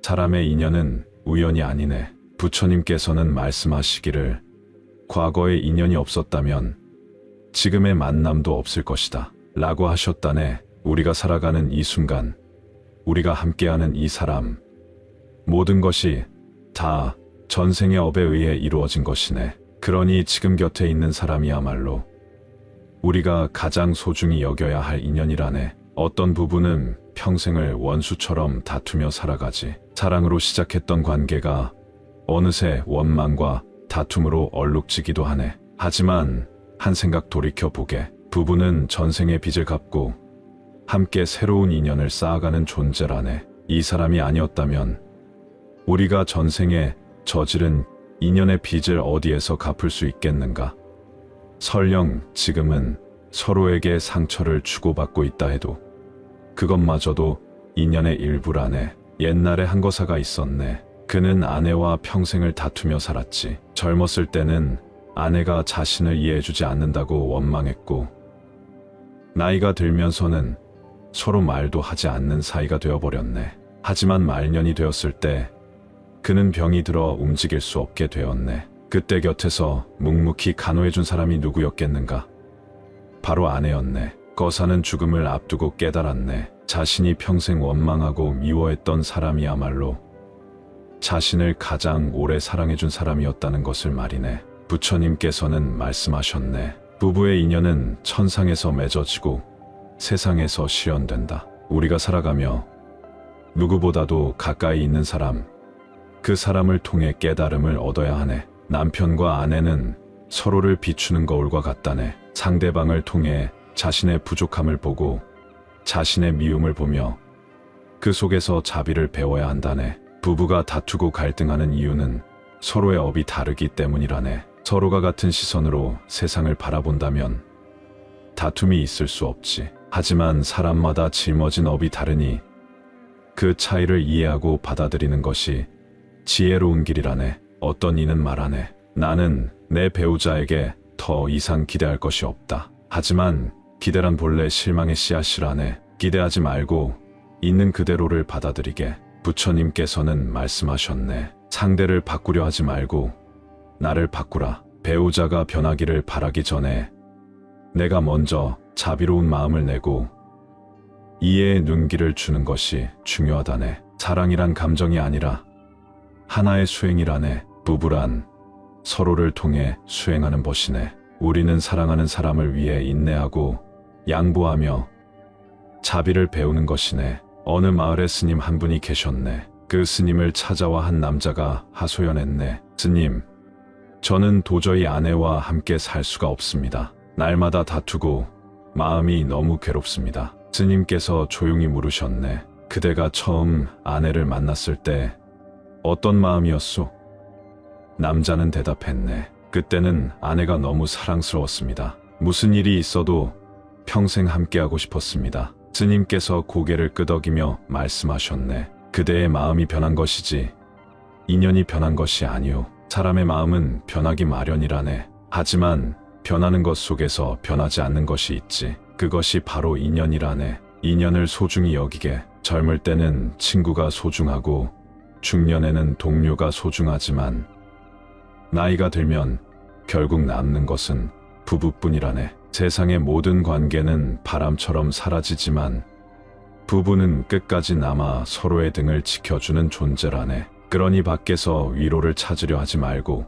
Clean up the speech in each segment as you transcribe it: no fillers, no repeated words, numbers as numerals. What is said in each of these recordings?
사람의 인연은 우연이 아니네. 부처님께서는 말씀하시기를 과거에 인연이 없었다면 지금의 만남도 없을 것이다 라고 하셨다네. 우리가 살아가는 이 순간, 우리가 함께하는 이 사람, 모든 것이 다 전생의 업에 의해 이루어진 것이네. 그러니 지금 곁에 있는 사람이야말로 우리가 가장 소중히 여겨야 할 인연이라네. 어떤 부부는 평생을 원수처럼 다투며 살아가지. 사랑으로 시작했던 관계가 어느새 원망과 다툼으로 얼룩지기도 하네. 하지만 한 생각 돌이켜보게. 부부는 전생의 빚을 갚고 함께 새로운 인연을 쌓아가는 존재라네. 이 사람이 아니었다면 우리가 전생에 저지른 인연의 빚을 어디에서 갚을 수 있겠는가? 설령 지금은 서로에게 상처를 주고받고 있다 해도 그것마저도 인연의 일부라네. 옛날에 한 거사가 있었네. 그는 아내와 평생을 다투며 살았지. 젊었을 때는 아내가 자신을 이해해주지 않는다고 원망했고, 나이가 들면서는 서로 말도 하지 않는 사이가 되어버렸네. 하지만 말년이 되었을 때 그는 병이 들어 움직일 수 없게 되었네. 그때 곁에서 묵묵히 간호해준 사람이 누구였겠는가? 바로 아내였네. 거사는 죽음을 앞두고 깨달았네. 자신이 평생 원망하고 미워했던 사람이야말로 자신을 가장 오래 사랑해준 사람이었다는 것을 말이네. 부처님께서는 말씀하셨네. 부부의 인연은 천상에서 맺어지고 세상에서 실현된다. 우리가 살아가며 누구보다도 가까이 있는 사람, 그 사람을 통해 깨달음을 얻어야 하네. 남편과 아내는 서로를 비추는 거울과 같다네. 상대방을 통해 자신의 부족함을 보고 자신의 미움을 보며 그 속에서 자비를 배워야 한다네. 부부가 다투고 갈등하는 이유는 서로의 업이 다르기 때문이라네. 서로가 같은 시선으로 세상을 바라본다면 다툼이 있을 수 없지. 하지만 사람마다 짊어진 업이 다르니 그 차이를 이해하고 받아들이는 것이 지혜로운 길이라네. 어떤 이는 말하네. 나는 내 배우자에게 더 이상 기대할 것이 없다. 하지만 기대란 본래 실망의 씨앗이라네. 기대하지 말고 있는 그대로를 받아들이게. 부처님께서는 말씀하셨네. 상대를 바꾸려 하지 말고 나를 바꾸라. 배우자가 변하기를 바라기 전에 내가 먼저 자비로운 마음을 내고 이해의 눈길을 주는 것이 중요하다네. 사랑이란 감정이 아니라 하나의 수행이라네. 부부란 서로를 통해 수행하는 것이네. 우리는 사랑하는 사람을 위해 인내하고 양보하며 자비를 배우는 것이네. 어느 마을에 스님 한 분이 계셨네. 그 스님을 찾아와 한 남자가 하소연했네. 스님, 저는 도저히 아내와 함께 살 수가 없습니다. 날마다 다투고 마음이 너무 괴롭습니다. 스님께서 조용히 물으셨네. 그대가 처음 아내를 만났을 때 어떤 마음이었소? 남자는 대답했네. 그때는 아내가 너무 사랑스러웠습니다. 무슨 일이 있어도 평생 함께하고 싶었습니다. 스님께서 고개를 끄덕이며 말씀하셨네. 그대의 마음이 변한 것이지 인연이 변한 것이 아니오. 사람의 마음은 변하기 마련이라네. 하지만 변하는 것 속에서 변하지 않는 것이 있지. 그것이 바로 인연이라네. 인연을 소중히 여기게. 젊을 때는 친구가 소중하고 중년에는 동료가 소중하지만 나이가 들면 결국 남는 것은 부부뿐이라네. 세상의 모든 관계는 바람처럼 사라지지만 부부는 끝까지 남아 서로의 등을 지켜주는 존재라네. 그러니 밖에서 위로를 찾으려 하지 말고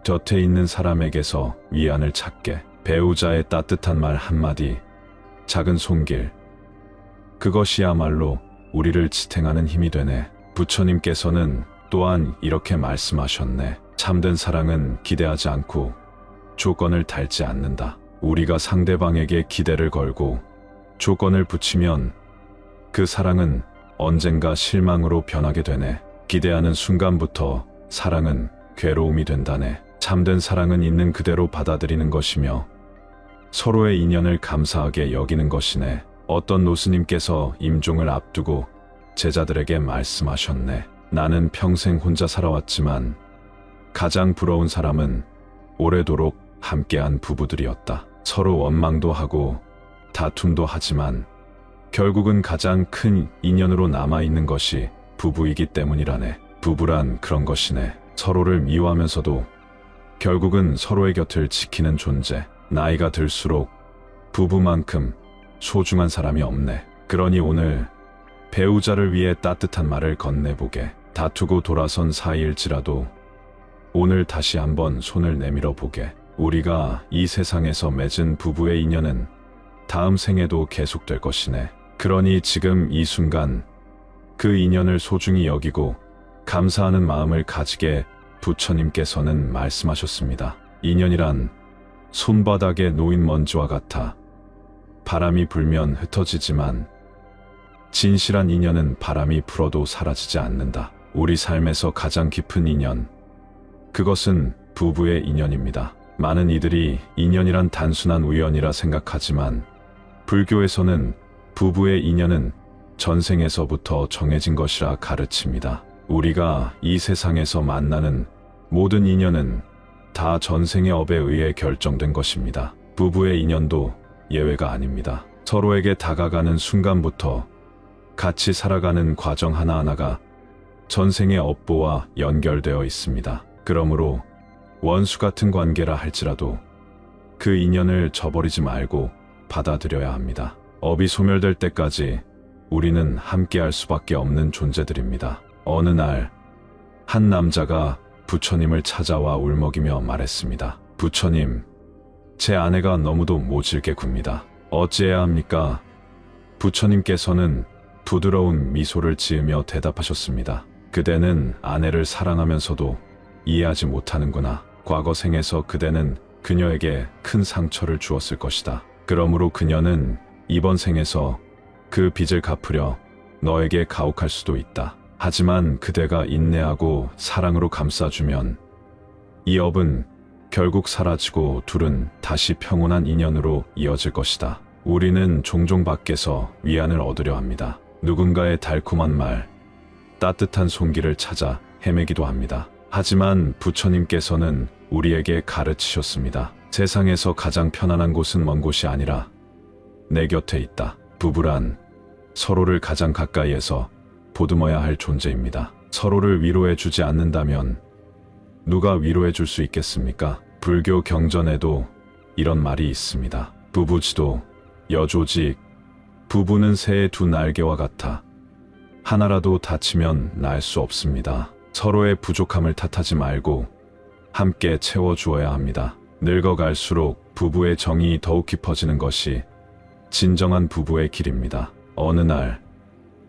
곁에 있는 사람에게서 위안을 찾게. 배우자의 따뜻한 말 한마디, 작은 손길, 그것이야말로 우리를 지탱하는 힘이 되네. 부처님께서는 또한 이렇게 말씀하셨네. 참된 사랑은 기대하지 않고 조건을 달지 않는다. 우리가 상대방에게 기대를 걸고 조건을 붙이면 그 사랑은 언젠가 실망으로 변하게 되네. 기대하는 순간부터 사랑은 괴로움이 된다네. 참된 사랑은 있는 그대로 받아들이는 것이며 서로의 인연을 감사하게 여기는 것이네. 어떤 노스님께서 임종을 앞두고 제자들에게 말씀하셨네. 나는 평생 혼자 살아왔지만 가장 부러운 사람은 오래도록 함께한 부부들이었다. 서로 원망도 하고 다툼도 하지만 결국은 가장 큰 인연으로 남아있는 것이 부부이기 때문이라네. 부부란 그런 것이네. 서로를 미워하면서도 결국은 서로의 곁을 지키는 존재. 나이가 들수록 부부만큼 소중한 사람이 없네. 그러니 오늘 배우자를 위해 따뜻한 말을 건네보게. 다투고 돌아선 사이일지라도 오늘 다시 한번 손을 내밀어 보게. 우리가 이 세상에서 맺은 부부의 인연은 다음 생에도 계속될 것이네. 그러니 지금 이 순간 그 인연을 소중히 여기고 감사하는 마음을 가지게. 부처님께서는 말씀하셨습니다. 인연이란 손바닥에 놓인 먼지와 같아 바람이 불면 흩어지지만 진실한 인연은 바람이 불어도 사라지지 않는다. 우리 삶에서 가장 깊은 인연, 그것은 부부의 인연입니다. 많은 이들이 인연이란 단순한 우연이라 생각하지만 불교에서는 부부의 인연은 전생에서부터 정해진 것이라 가르칩니다. 우리가 이 세상에서 만나는 모든 인연은 다 전생의 업에 의해 결정된 것입니다. 부부의 인연도 예외가 아닙니다. 서로에게 다가가는 순간부터 같이 살아가는 과정 하나하나가 전생의 업보와 연결되어 있습니다. 그러므로 원수 같은 관계라 할지라도 그 인연을 저버리지 말고 받아들여야 합니다. 업이 소멸될 때까지 우리는 함께할 수밖에 없는 존재들입니다. 어느 날 한 남자가 부처님을 찾아와 울먹이며 말했습니다. 부처님, 제 아내가 너무도 모질게 굽니다. 어찌해야 합니까? 부처님께서는 부드러운 미소를 지으며 대답하셨습니다. 그대는 아내를 사랑하면서도 이해하지 못하는구나. 과거 생에서 그대는 그녀에게 큰 상처를 주었을 것이다. 그러므로 그녀는 이번 생에서 그 빚을 갚으려 너에게 가혹할 수도 있다. 하지만 그대가 인내하고 사랑으로 감싸주면 이 업은 결국 사라지고 둘은 다시 평온한 인연으로 이어질 것이다. 우리는 종종 밖에서 위안을 얻으려 합니다. 누군가의 달콤한 말, 따뜻한 손길을 찾아 헤매기도 합니다. 하지만 부처님께서는 우리에게 가르치셨습니다. 세상에서 가장 편안한 곳은 먼 곳이 아니라 내 곁에 있다. 부부란 서로를 가장 가까이에서 보듬어야 할 존재입니다. 서로를 위로해 주지 않는다면 누가 위로해 줄 수 있겠습니까? 불교 경전에도 이런 말이 있습니다. 부부지도 여조직, 부부는 새의 두 날개와 같아 하나라도 다치면 날 수 없습니다. 서로의 부족함을 탓하지 말고 함께 채워주어야 합니다. 늙어갈수록 부부의 정이 더욱 깊어지는 것이 진정한 부부의 길입니다. 어느 날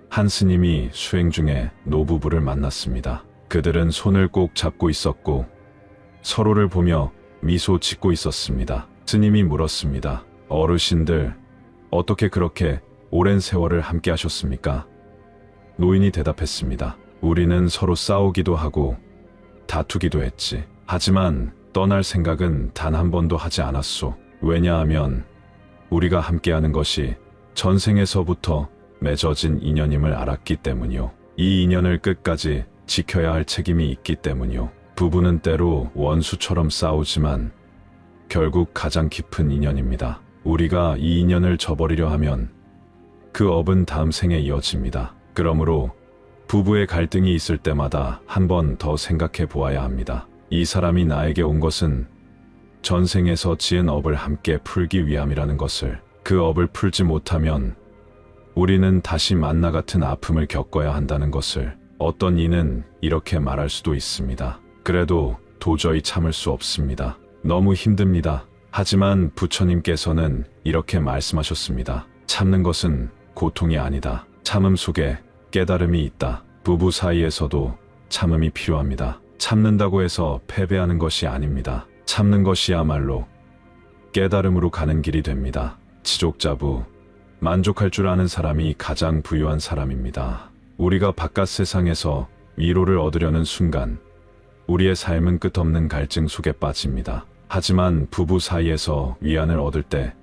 한 스님이 수행 중에 노부부를 만났습니다. 그들은 손을 꼭 잡고 있었고 서로를 보며 미소 짓고 있었습니다. 스님이 물었습니다. 어르신들, 어떻게 그렇게 오랜 세월을 함께 하셨습니까? 노인이 대답했습니다. 우리는 서로 싸우기도 하고 다투기도 했지. 하지만 떠날 생각은 단 한 번도 하지 않았소. 왜냐하면 우리가 함께하는 것이 전생에서부터 맺어진 인연임을 알았기 때문이요. 이 인연을 끝까지 지켜야 할 책임이 있기 때문이요. 부부는 때로 원수처럼 싸우지만 결국 가장 깊은 인연입니다. 우리가 이 인연을 저버리려 하면 그 업은 다음 생에 이어집니다. 그러므로 부부의 갈등이 있을 때마다 한 번 더 생각해 보아야 합니다. 이 사람이 나에게 온 것은 전생에서 지은 업을 함께 풀기 위함이라는 것을. 그 업을 풀지 못하면 우리는 다시 만나 같은 아픔을 겪어야 한다는 것을. 어떤 이는 이렇게 말할 수도 있습니다. 그래도 도저히 참을 수 없습니다. 너무 힘듭니다. 하지만 부처님께서는 이렇게 말씀하셨습니다. 참는 것은 고통이 아니다. 참음 속에 깨달음이 있다. 부부 사이에서도 참음이 필요합니다. 참는다고 해서 패배하는 것이 아닙니다. 참는 것이야말로 깨달음으로 가는 길이 됩니다. 지족자부, 만족할 줄 아는 사람이 가장 부유한 사람입니다. 우리가 바깥 세상에서 위로를 얻으려는 순간 우리의 삶은 끝없는 갈증 속에 빠집니다. 하지만 부부 사이에서 위안을 얻을 때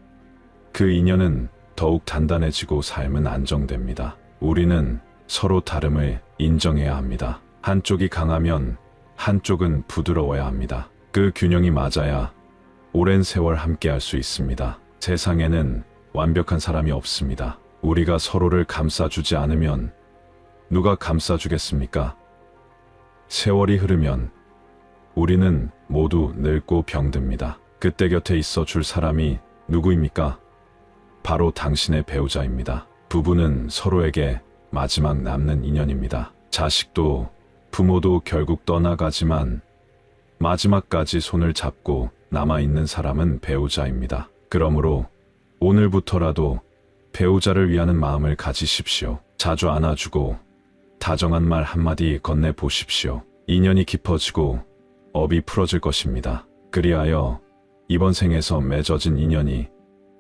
그 인연은 더욱 단단해지고 삶은 안정됩니다. 우리는 서로 다름을 인정해야 합니다. 한쪽이 강하면 한쪽은 부드러워야 합니다. 그 균형이 맞아야 오랜 세월 함께할 수 있습니다. 세상에는 완벽한 사람이 없습니다. 우리가 서로를 감싸주지 않으면 누가 감싸주겠습니까? 세월이 흐르면 우리는 모두 늙고 병듭니다. 그때 곁에 있어 줄 사람이 누구입니까? 바로 당신의 배우자입니다. 부부는 서로에게 마지막 남는 인연입니다. 자식도 부모도 결국 떠나가지만 마지막까지 손을 잡고 남아있는 사람은 배우자입니다. 그러므로 오늘부터라도 배우자를 위하는 마음을 가지십시오. 자주 안아주고 다정한 말 한마디 건네보십시오. 인연이 깊어지고 업이 풀어질 것입니다. 그리하여 이번 생에서 맺어진 인연이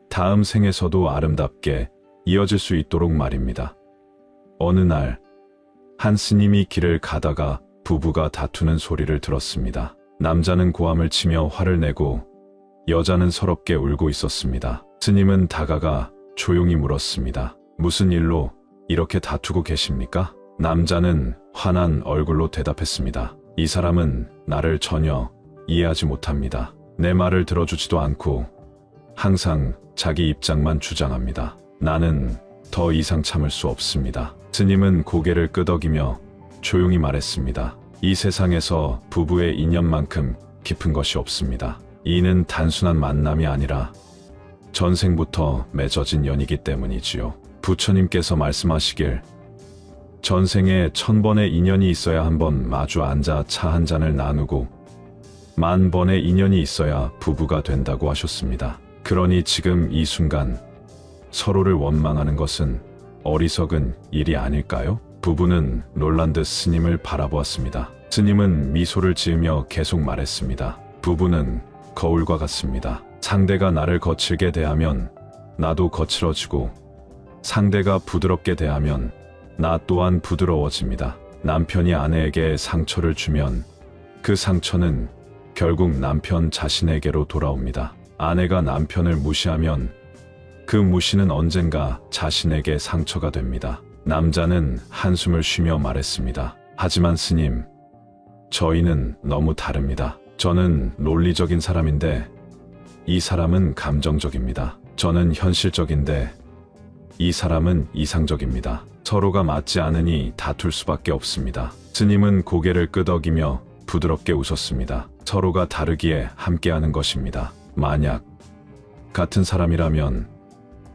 다음 생에서도 아름답게 이어질 수 있도록 말입니다. 어느 날 한 스님이 길을 가다가 부부가 다투는 소리를 들었습니다. 남자는 고함을 치며 화를 내고 여자는 서럽게 울고 있었습니다. 스님은 다가가 조용히 물었습니다. 무슨 일로 이렇게 다투고 계십니까? 남자는 화난 얼굴로 대답했습니다. 이 사람은 나를 전혀 이해하지 못합니다. 내 말을 들어주지도 않고 항상 자기 입장만 주장합니다. 나는 더 이상 참을 수 없습니다. 스님은 고개를 끄덕이며 조용히 말했습니다. 이 세상에서 부부의 인연만큼 깊은 것이 없습니다. 이는 단순한 만남이 아니라 전생부터 맺어진 연이기 때문이지요. 부처님께서 말씀하시길 전생에 1000번의 인연이 있어야 한번 마주 앉아 차 한 잔을 나누고 10,000번의 인연이 있어야 부부가 된다고 하셨습니다. 그러니 지금 이 순간 서로를 원망하는 것은 어리석은 일이 아닐까요? 부부는 놀란 듯 스님을 바라보았습니다. 스님은 미소를 지으며 계속 말했습니다. 부부는 거울과 같습니다. 상대가 나를 거칠게 대하면 나도 거칠어지고 상대가 부드럽게 대하면 나 또한 부드러워집니다. 남편이 아내에게 상처를 주면 그 상처는 결국 남편 자신에게로 돌아옵니다. 아내가 남편을 무시하면 그 무시는 언젠가 자신에게 상처가 됩니다. 남자는 한숨을 쉬며 말했습니다. 하지만 스님, 저희는 너무 다릅니다. 저는 논리적인 사람인데 이 사람은 감정적입니다. 저는 현실적인데 이 사람은 이상적입니다. 서로가 맞지 않으니 다툴 수밖에 없습니다. 스님은 고개를 끄덕이며 부드럽게 웃었습니다. 서로가 다르기에 함께하는 것입니다. 만약 같은 사람이라면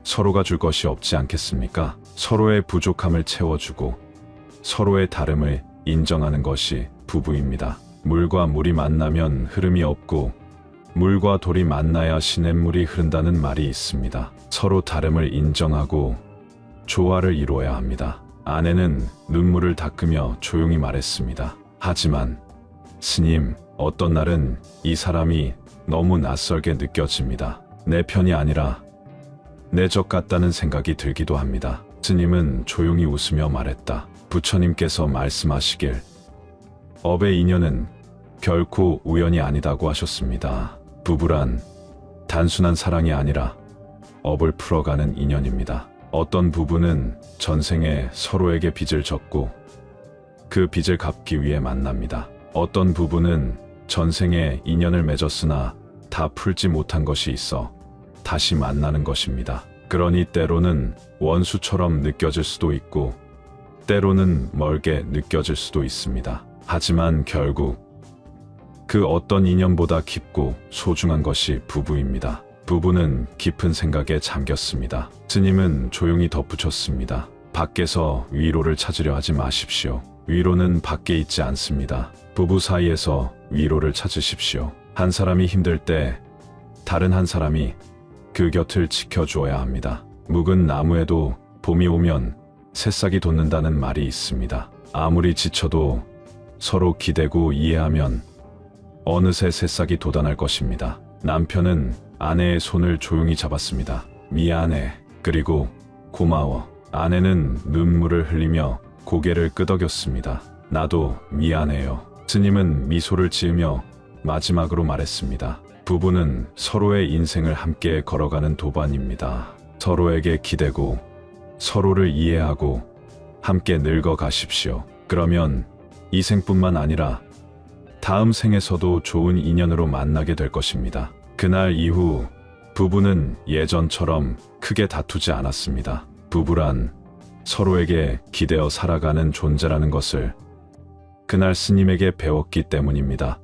서로가 줄 것이 없지 않겠습니까? 서로의 부족함을 채워주고 서로의 다름을 인정하는 것이 부부입니다. 물과 물이 만나면 흐름이 없고 물과 돌이 만나야 시냇물이 흐른다는 말이 있습니다. 서로 다름을 인정하고 조화를 이루어야 합니다. 아내는 눈물을 닦으며 조용히 말했습니다. 하지만 스님, 어떤 날은 이 사람이 너무 낯설게 느껴집니다. 내 편이 아니라 내 적 같다는 생각이 들기도 합니다. 스님은 조용히 웃으며 말했다. 부처님께서 말씀하시길 업의 인연은 결코 우연이 아니다고 하셨습니다. 부부란 단순한 사랑이 아니라 업을 풀어가는 인연입니다. 어떤 부부는 전생에 서로에게 빚을 졌고 그 빚을 갚기 위해 만납니다. 어떤 부부는 전생에 인연을 맺었으나 다 풀지 못한 것이 있어 다시 만나는 것입니다. 그러니 때로는 원수처럼 느껴질 수도 있고 때로는 멀게 느껴질 수도 있습니다. 하지만 결국 그 어떤 인연보다 깊고 소중한 것이 부부입니다. 부부는 깊은 생각에 잠겼습니다. 스님은 조용히 덧붙였습니다. 밖에서 위로를 찾으려 하지 마십시오. 위로는 밖에 있지 않습니다. 부부 사이에서 위로를 찾으십시오. 한 사람이 힘들 때 다른 한 사람이 그 곁을 지켜주어야 합니다. 묵은 나무에도 봄이 오면 새싹이 돋는다는 말이 있습니다. 아무리 지쳐도 서로 기대고 이해하면 어느새 새싹이 돋아날 것입니다. 남편은 아내의 손을 조용히 잡았습니다. 미안해. 그리고 고마워. 아내는 눈물을 흘리며 고개를 끄덕였습니다. 나도 미안해요. 스님은 미소를 지으며 마지막으로 말했습니다. 부부는 서로의 인생을 함께 걸어가는 도반입니다. 서로에게 기대고 서로를 이해하고 함께 늙어가십시오. 그러면 이 생뿐만 아니라 다음 생에서도 좋은 인연으로 만나게 될 것입니다. 그날 이후 부부는 예전처럼 크게 다투지 않았습니다. 부부란 서로에게 기대어 살아가는 존재라는 것을 그날 스님에게 배웠기 때문입니다.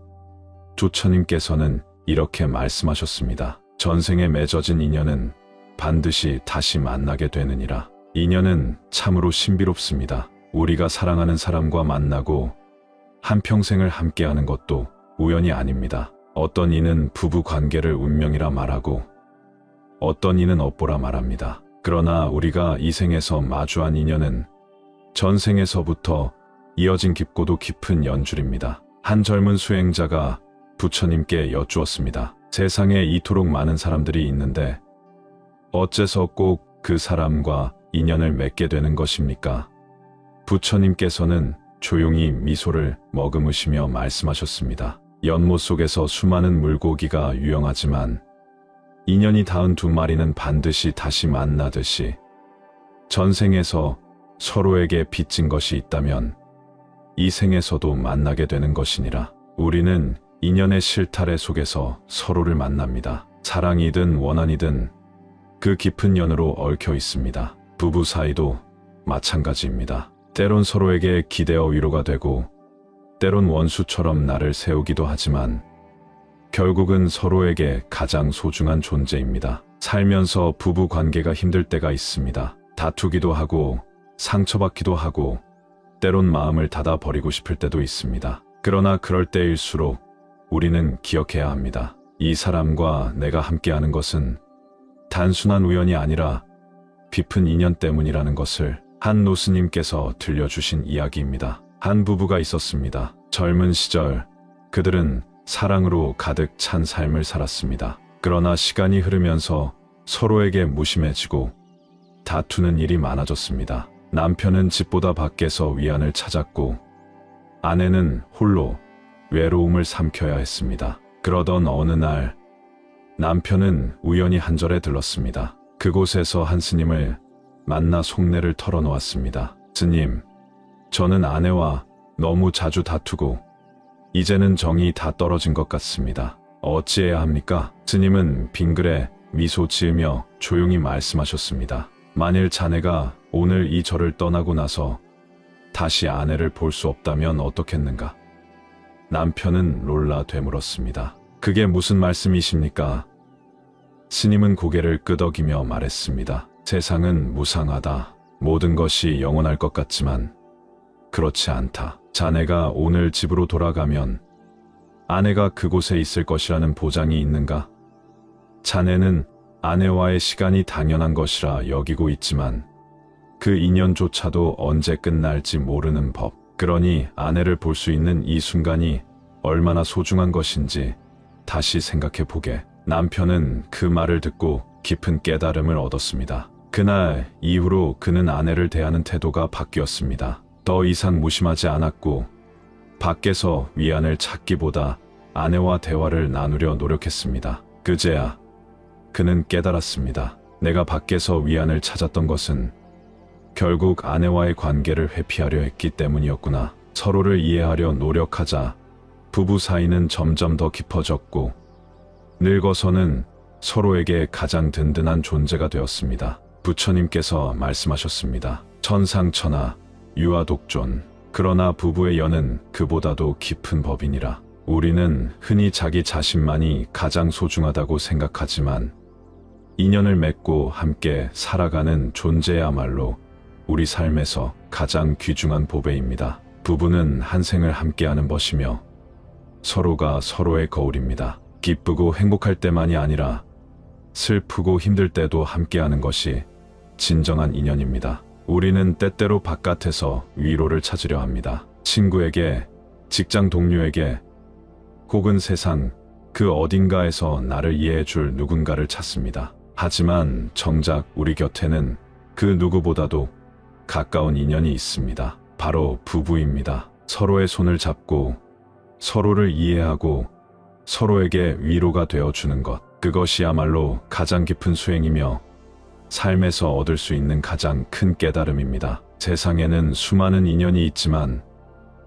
조처님께서는 이렇게 말씀하셨습니다. 전생에 맺어진 인연은 반드시 다시 만나게 되느니라. 인연은 참으로 신비롭습니다. 우리가 사랑하는 사람과 만나고 한평생을 함께하는 것도 우연이 아닙니다. 어떤 이는 부부 관계를 운명이라 말하고 어떤 이는 업보라 말합니다. 그러나 우리가 이 생에서 마주한 인연은 전생에서부터 이어진 깊고도 깊은 연줄입니다. 한 젊은 수행자가 부처님께 여쭈었습니다. 세상에 이토록 많은 사람들이 있는데 어째서 꼭 그 사람과 인연을 맺게 되는 것입니까? 부처님께서는 조용히 미소를 머금으시며 말씀하셨습니다. 연못 속에서 수많은 물고기가 유영하지만 인연이 닿은 두 마리는 반드시 다시 만나듯이 전생에서 서로에게 빚진 것이 있다면 이 생에서도 만나게 되는 것이니라. 우리는 인연의 실타래 속에서 서로를 만납니다. 사랑이든 원한이든 그 깊은 연으로 얽혀 있습니다. 부부 사이도 마찬가지입니다. 때론 서로에게 기대어 위로가 되고 때론 원수처럼 나를 세우기도 하지만 결국은 서로에게 가장 소중한 존재입니다. 살면서 부부 관계가 힘들 때가 있습니다. 다투기도 하고 상처받기도 하고 때론 마음을 닫아버리고 싶을 때도 있습니다. 그러나 그럴 때일수록 우리는 기억해야 합니다. 이 사람과 내가 함께하는 것은 단순한 우연이 아니라 깊은 인연 때문이라는 것을 한 노스님께서 들려주신 이야기입니다. 한 부부가 있었습니다. 젊은 시절 그들은 사랑으로 가득 찬 삶을 살았습니다. 그러나 시간이 흐르면서 서로에게 무심해지고 다투는 일이 많아졌습니다. 남편은 집보다 밖에서 위안을 찾았고 아내는 홀로 외로움을 삼켜야 했습니다. 그러던 어느 날 남편은 우연히 한 절에 들렀습니다. 그곳에서 한 스님을 만나 속내를 털어놓았습니다. 스님, 저는 아내와 너무 자주 다투고 이제는 정이 다 떨어진 것 같습니다. 어찌해야 합니까? 스님은 빙그레 미소 지으며 조용히 말씀하셨습니다. 만일 자네가 오늘 이 절을 떠나고 나서 다시 아내를 볼 수 없다면 어떻겠는가? 남편은 놀라 되물었습니다. 그게 무슨 말씀이십니까? 스님은 고개를 끄덕이며 말했습니다. 세상은 무상하다. 모든 것이 영원할 것 같지만 그렇지 않다. 자네가 오늘 집으로 돌아가면 아내가 그곳에 있을 것이라는 보장이 있는가? 자네는 아내와의 시간이 당연한 것이라 여기고 있지만 그 인연조차도 언제 끝날지 모르는 법. 그러니 아내를 볼 수 있는 이 순간이 얼마나 소중한 것인지 다시 생각해 보게. 남편은 그 말을 듣고 깊은 깨달음을 얻었습니다. 그날 이후로 그는 아내를 대하는 태도가 바뀌었습니다. 더 이상 무심하지 않았고 밖에서 위안을 찾기보다 아내와 대화를 나누려 노력했습니다. 그제야 그는 깨달았습니다. 내가 밖에서 위안을 찾았던 것은 결국 아내와의 관계를 회피하려 했기 때문이었구나. 서로를 이해하려 노력하자 부부 사이는 점점 더 깊어졌고 늙어서는 서로에게 가장 든든한 존재가 되었습니다. 부처님께서 말씀하셨습니다. 천상천하 유아독존. 그러나 부부의 연은 그보다도 깊은 법이니라. 우리는 흔히 자기 자신만이 가장 소중하다고 생각하지만 인연을 맺고 함께 살아가는 존재야말로 우리 삶에서 가장 귀중한 보배입니다. 부부는 한 생을 함께하는 것이며 서로가 서로의 거울입니다. 기쁘고 행복할 때만이 아니라 슬프고 힘들 때도 함께하는 것이 진정한 인연입니다. 우리는 때때로 바깥에서 위로를 찾으려 합니다. 친구에게, 직장 동료에게, 혹은 세상 그 어딘가에서 나를 이해해줄 누군가를 찾습니다. 하지만 정작 우리 곁에는 그 누구보다도 가까운 인연이 있습니다. 바로 부부입니다. 서로의 손을 잡고 서로를 이해하고 서로에게 위로가 되어주는 것. 그것이야말로 가장 깊은 수행이며 삶에서 얻을 수 있는 가장 큰 깨달음입니다. 세상에는 수많은 인연이 있지만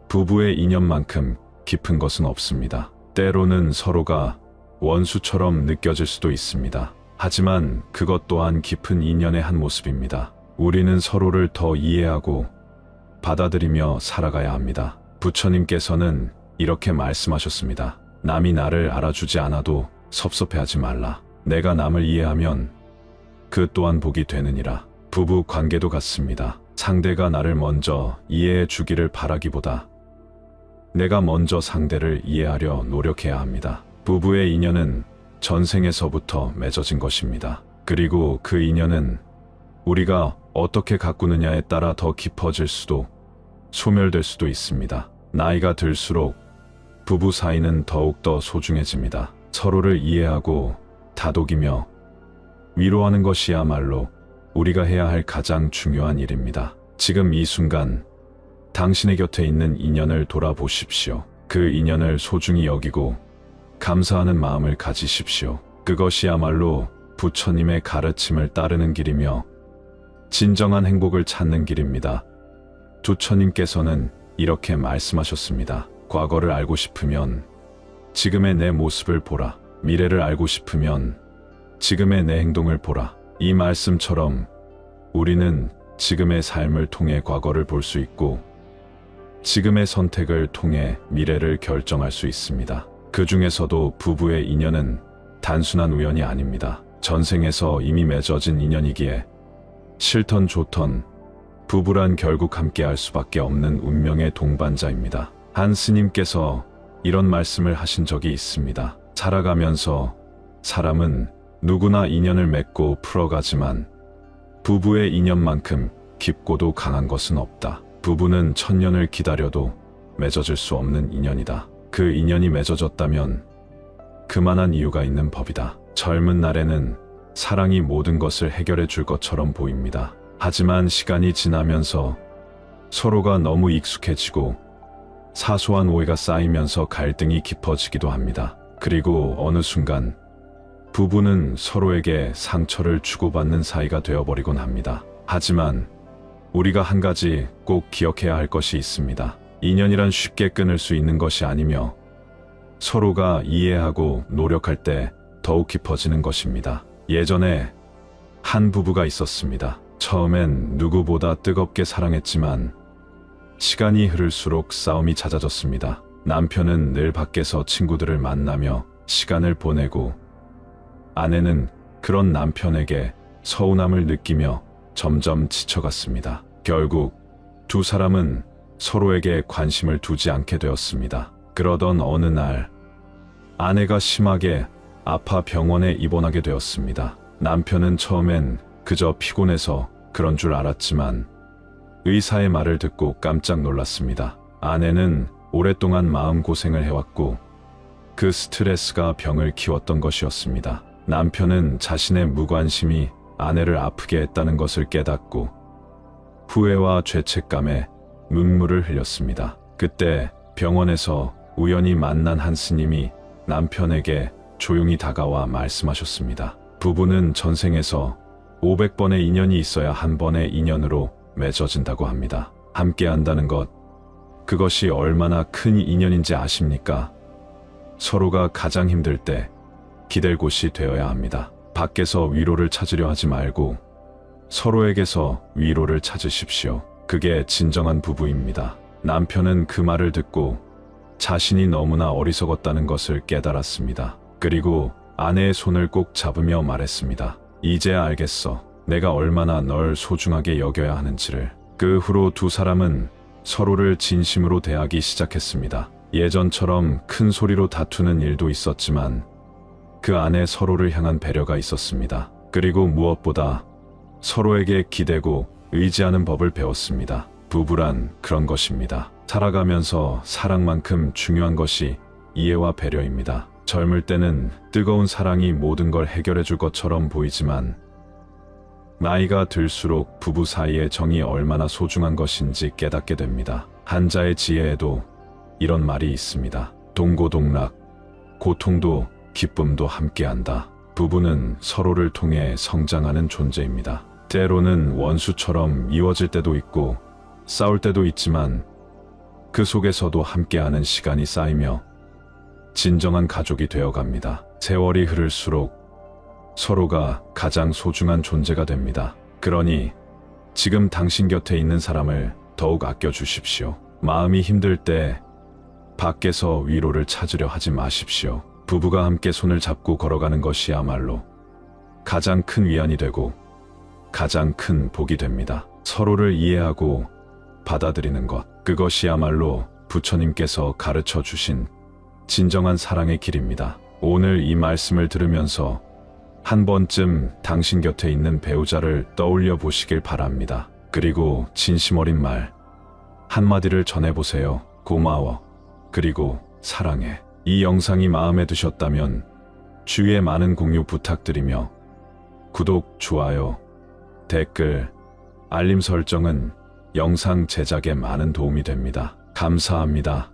부부의 인연만큼 깊은 것은 없습니다. 때로는 서로가 원수처럼 느껴질 수도 있습니다. 하지만 그것 또한 깊은 인연의 한 모습입니다. 우리는 서로를 더 이해하고 받아들이며 살아가야 합니다. 부처님께서는 이렇게 말씀하셨습니다. 남이 나를 알아주지 않아도 섭섭해하지 말라. 내가 남을 이해하면 그 또한 복이 되느니라. 부부 관계도 같습니다. 상대가 나를 먼저 이해해 주기를 바라기보다 내가 먼저 상대를 이해하려 노력해야 합니다. 부부의 인연은 전생에서부터 맺어진 것입니다. 그리고 그 인연은 우리가 어떻게 가꾸느냐에 따라 더 깊어질 수도 소멸될 수도 있습니다. 나이가 들수록 부부 사이는 더욱더 소중해집니다. 서로를 이해하고 다독이며 위로하는 것이야말로 우리가 해야 할 가장 중요한 일입니다. 지금 이 순간 당신의 곁에 있는 인연을 돌아보십시오. 그 인연을 소중히 여기고 감사하는 마음을 가지십시오. 그것이야말로 부처님의 가르침을 따르는 길이며 진정한 행복을 찾는 길입니다. 부처님께서는 이렇게 말씀하셨습니다. 과거를 알고 싶으면 지금의 내 모습을 보라. 미래를 알고 싶으면 지금의 내 행동을 보라. 이 말씀처럼 우리는 지금의 삶을 통해 과거를 볼 수 있고 지금의 선택을 통해 미래를 결정할 수 있습니다. 그 중에서도 부부의 인연은 단순한 우연이 아닙니다. 전생에서 이미 맺어진 인연이기에 싫던 좋던 부부란 결국 함께할 수밖에 없는 운명의 동반자입니다. 한 스님께서 이런 말씀을 하신 적이 있습니다. 살아가면서 사람은 누구나 인연을 맺고 풀어가지만 부부의 인연만큼 깊고도 강한 것은 없다. 부부는 천년을 기다려도 맺어질 수 없는 인연이다. 그 인연이 맺어졌다면 그만한 이유가 있는 법이다. 젊은 날에는 사랑이 모든 것을 해결해 줄 것처럼 보입니다. 하지만 시간이 지나면서 서로가 너무 익숙해지고 사소한 오해가 쌓이면서 갈등이 깊어지기도 합니다. 그리고 어느 순간 부부는 서로에게 상처를 주고받는 사이가 되어버리곤 합니다. 하지만 우리가 한 가지 꼭 기억해야 할 것이 있습니다. 인연이란 쉽게 끊을 수 있는 것이 아니며 서로가 이해하고 노력할 때 더욱 깊어지는 것입니다. 예전에 한 부부가 있었습니다. 처음엔 누구보다 뜨겁게 사랑했지만 시간이 흐를수록 싸움이 잦아졌습니다. 남편은 늘 밖에서 친구들을 만나며 시간을 보내고 아내는 그런 남편에게 서운함을 느끼며 점점 지쳐갔습니다. 결국 두 사람은 서로에게 관심을 두지 않게 되었습니다. 그러던 어느 날 아내가 심하게 아파 병원에 입원하게 되었습니다. 남편은 처음엔 그저 피곤해서 그런 줄 알았지만 의사의 말을 듣고 깜짝 놀랐습니다. 아내는 오랫동안 마음고생을 해왔고 그 스트레스가 병을 키웠던 것이었습니다. 남편은 자신의 무관심이 아내를 아프게 했다는 것을 깨닫고 후회와 죄책감에 눈물을 흘렸습니다. 그때 병원에서 우연히 만난 한 스님이 남편에게 조용히 다가와 말씀하셨습니다. 부부는 전생에서 500번의 인연이 있어야 한 번의 인연으로 맺어진다고 합니다. 함께 한다는 것, 그것이 얼마나 큰 인연인지 아십니까? 서로가 가장 힘들 때 기댈 곳이 되어야 합니다. 밖에서 위로를 찾으려 하지 말고 서로에게서 위로를 찾으십시오. 그게 진정한 부부입니다. 남편은 그 말을 듣고 자신이 너무나 어리석었다는 것을 깨달았습니다. 그리고 아내의 손을 꼭 잡으며 말했습니다. 이제야 알겠어. 내가 얼마나 널 소중하게 여겨야 하는지를. 그 후로 두 사람은 서로를 진심으로 대하기 시작했습니다. 예전처럼 큰 소리로 다투는 일도 있었지만 그 안에 서로를 향한 배려가 있었습니다. 그리고 무엇보다 서로에게 기대고 의지하는 법을 배웠습니다. 부부란 그런 것입니다. 살아가면서 사랑만큼 중요한 것이 이해와 배려입니다. 젊을 때는 뜨거운 사랑이 모든 걸 해결해 줄 것처럼 보이지만 나이가 들수록 부부 사이의 정이 얼마나 소중한 것인지 깨닫게 됩니다. 한자의 지혜에도 이런 말이 있습니다. 동고동락, 고통도 기쁨도 함께한다. 부부는 서로를 통해 성장하는 존재입니다. 때로는 원수처럼 미워질 때도 있고 싸울 때도 있지만 그 속에서도 함께하는 시간이 쌓이며 진정한 가족이 되어갑니다. 세월이 흐를수록 서로가 가장 소중한 존재가 됩니다. 그러니 지금 당신 곁에 있는 사람을 더욱 아껴주십시오. 마음이 힘들 때 밖에서 위로를 찾으려 하지 마십시오. 부부가 함께 손을 잡고 걸어가는 것이야말로 가장 큰 위안이 되고 가장 큰 복이 됩니다. 서로를 이해하고 받아들이는 것, 그것이야말로 부처님께서 가르쳐 주신 진정한 사랑의 길입니다. 오늘 이 말씀을 들으면서 한 번쯤 당신 곁에 있는 배우자를 떠올려 보시길 바랍니다. 그리고 진심 어린 말 한마디를 전해보세요. 고마워. 그리고 사랑해. 이 영상이 마음에 드셨다면 주위에 많은 공유 부탁드리며 구독, 좋아요, 댓글, 알림 설정은 영상 제작에 많은 도움이 됩니다. 감사합니다.